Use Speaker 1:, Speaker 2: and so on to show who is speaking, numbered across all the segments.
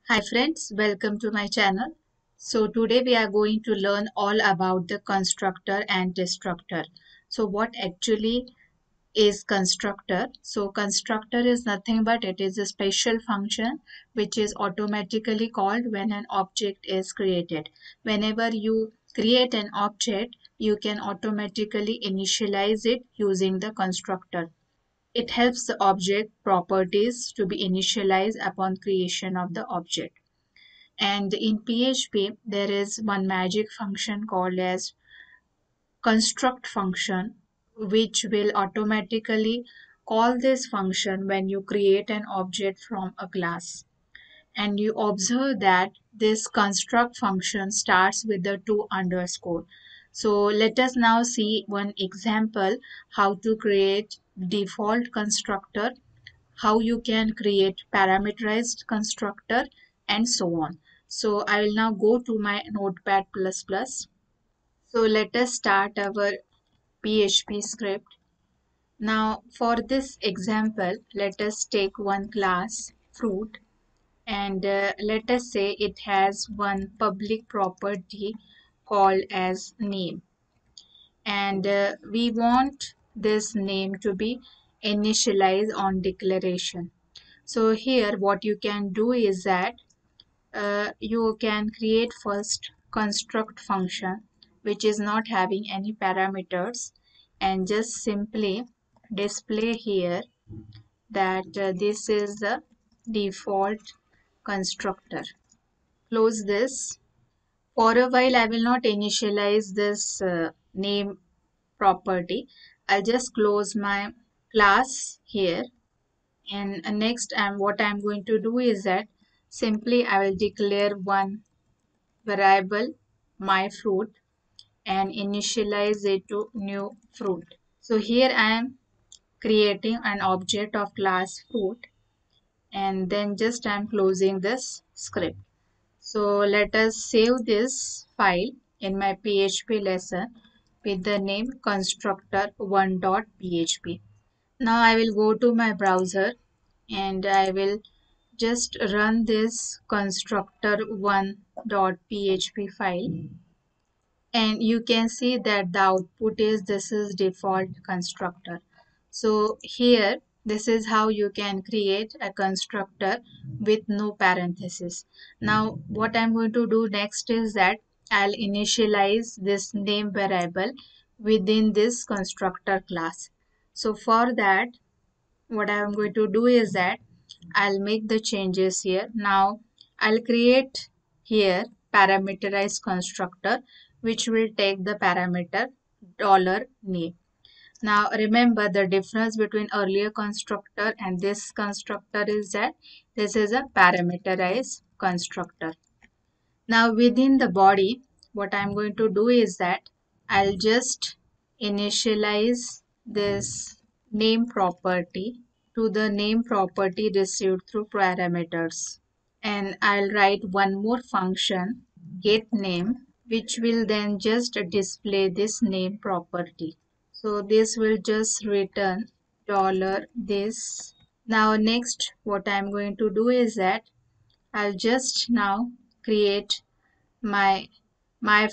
Speaker 1: Hi friends, welcome to my channel. So today we are going to learn all about the constructor and destructor. So what actually is constructor? So constructor is nothing but it is a special function which is automatically called when an object is created. Whenever you create an object, you can automatically initialize it using the constructor. It helps the object properties to be initialized upon creation of the object. And in PHP, there is one magic function called as construct function, which will automatically call this function when you create an object from a class. And you observe that this construct function starts with the two underscore. So let us now see one example how to create default constructor, how you can create parameterized constructor, and so on. So I will now go to my notepad++. So let us start our PHP script. Now for this example, let us take one class fruit, and let us say it has one public property called as name, and we want this name to be initialized on declaration. So here what you can do is that you can create first construct function which is not having any parameters, and just simply display here that this is the default constructor. Close this. For a while I will not initialize this name property. I'll just close my class here, and next what I'm going to do is that simply I will declare one variable my fruit and initialize it to new fruit. So here I am creating an object of class fruit, and then just I am closing this script. So let us save this file in my PHP lesson with the name constructor1.php. Now I will go to my browser and I will just run this constructor1.php file, and you can see that the output is this is default constructor. So here this is how you can create a constructor with no parenthesis. Now what I'm going to do next is that I'll initialize this name variable within this constructor class. So for that what I'm going to do is that I'll make the changes here. Now I'll create here parameterize constructor which will take the parameter $name. Now remember the difference between earlier constructor and this constructor is that this is a parameterized constructor. Now within the body what I'm going to do is that I'll just initialize this name property to the name property received through parameters, and I'll write one more function get name which will then just display this name property. So this will just return $this. Now next what I'm going to do is that I'll just now create my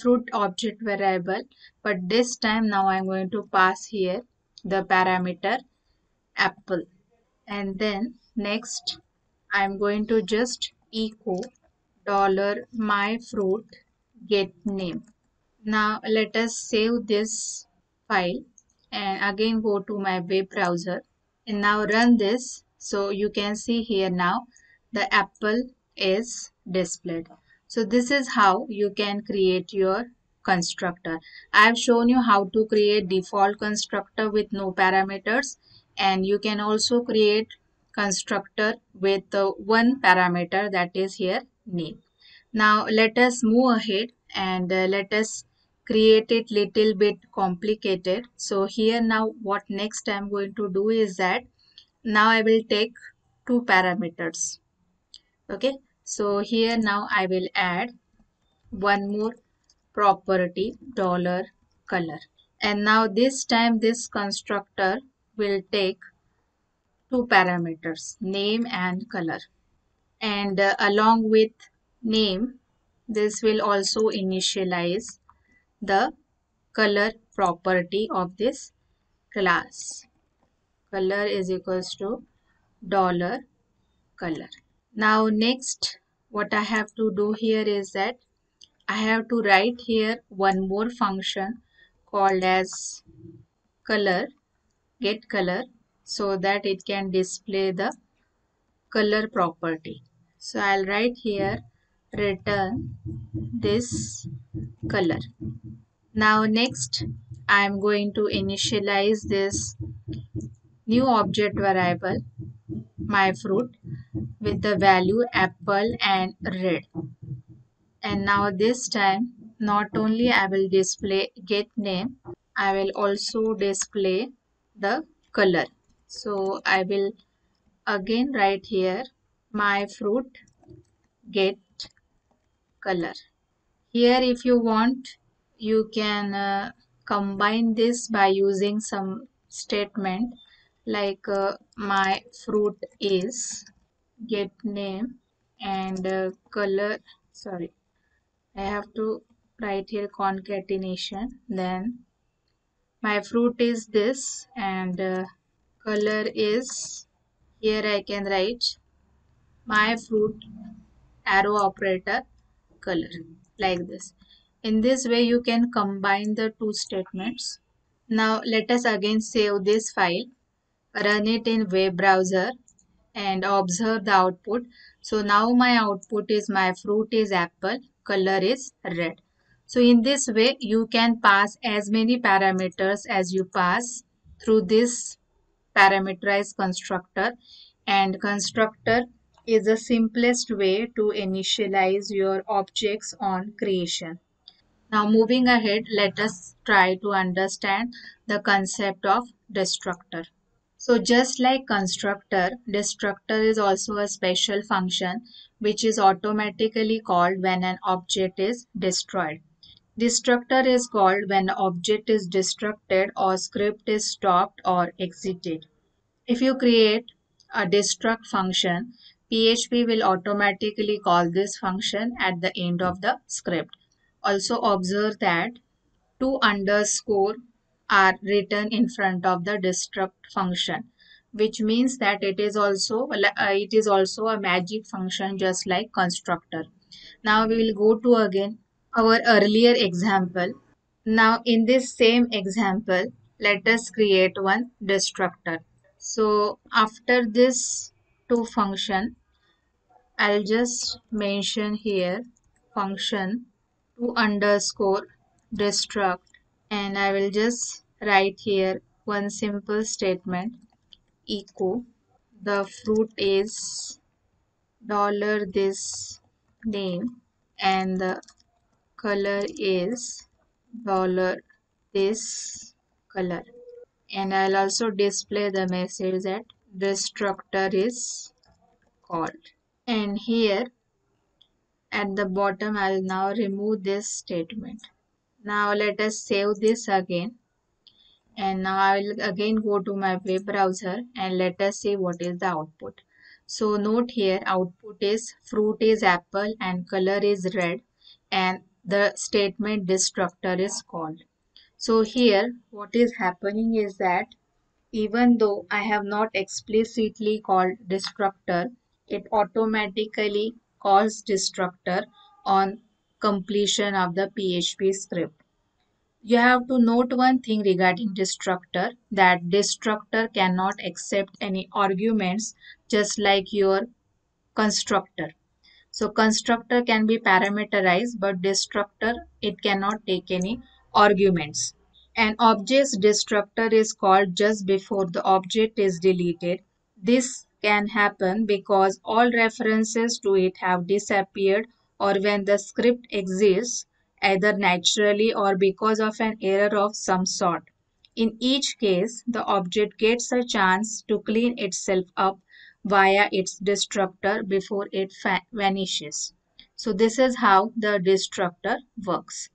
Speaker 1: fruit object variable, but this time now I'm going to pass here the parameter apple, and then next I'm going to just echo $my fruit get name. Now let us save this file and again go to my web browser and now run this. So you can see here now the apple is displayed. So this is how you can create your constructor. I have shown you how to create default constructor with no parameters, and you can also create constructor with one parameter, that is here name. Now let us move ahead and let us create it little bit complicated. So here now what next I'm going to do is that now I will take two parameters. Okay, so here now I will add one more property $color, and now this time this constructor will take two parameters name and color. and along with name, this will also initialize the color property of this class. Color is equals to dollar color. Now next, what I have to do here is that I have to write here one more function called as color, get color, so that it can display the color property. So I'll write here return this color. Now next, I'm going to initialize this new object variable my fruit with the value apple and red. And now this time, not only I will display get name, I will also display the color. So I will again write here my fruit get color. Here if you want, you can combine this by using some statement like my fruit is get name and color, sorry, I have to write here concatenation, then my fruit is this and color is, here I can write my fruit arrow operator color like this. In this way you can combine the two statements. Now let us again save this file, run it in web browser and observe the output. So now my output is my fruit is apple, color is red. So in this way you can pass as many parameters as you pass through this parameterize constructor, and constructor is the simplest way to initialize your objects on creation. Now moving ahead, let us try to understand the concept of destructor. So just like constructor, destructor is also a special function which is automatically called when an object is destroyed. Destructor is called when an object is destructed or script is stopped or exited. If you create a destruct function, PHP will automatically call this function at the end of the script. Also observe that two underscore are written in front of the destruct function, which means that it is also a magic function just like constructor. Now we will go to again our earlier example. Now in this same example, let us create one destructor. So after this two function, I'll just mention here function to underscore destruct, and I will just write here one simple statement echo the fruit is dollar this name and the color is dollar this color, and I'll also display the message that destructor is called. And here at the bottom I'll now remove this statement. Now let us save this again, and now I will again go to my web browser and let us see what is the output. So note here output is fruit is apple and color is red, and the statement destructor is called. So here what is happening is that even though I have not explicitly called destructor, it automatically calls destructor on completion of the PHP script. You have to note one thing regarding destructor, that destructor cannot accept any arguments just like your constructor. So constructor can be parameterized, but destructor it cannot take any arguments. An object's destructor is called just before the object is deleted. This can happen because all references to it have disappeared, or when the script exists either naturally or because of an error of some sort. In each case, the object gets a chance to clean itself up via its destructor before it vanishes. So this is how the destructor works.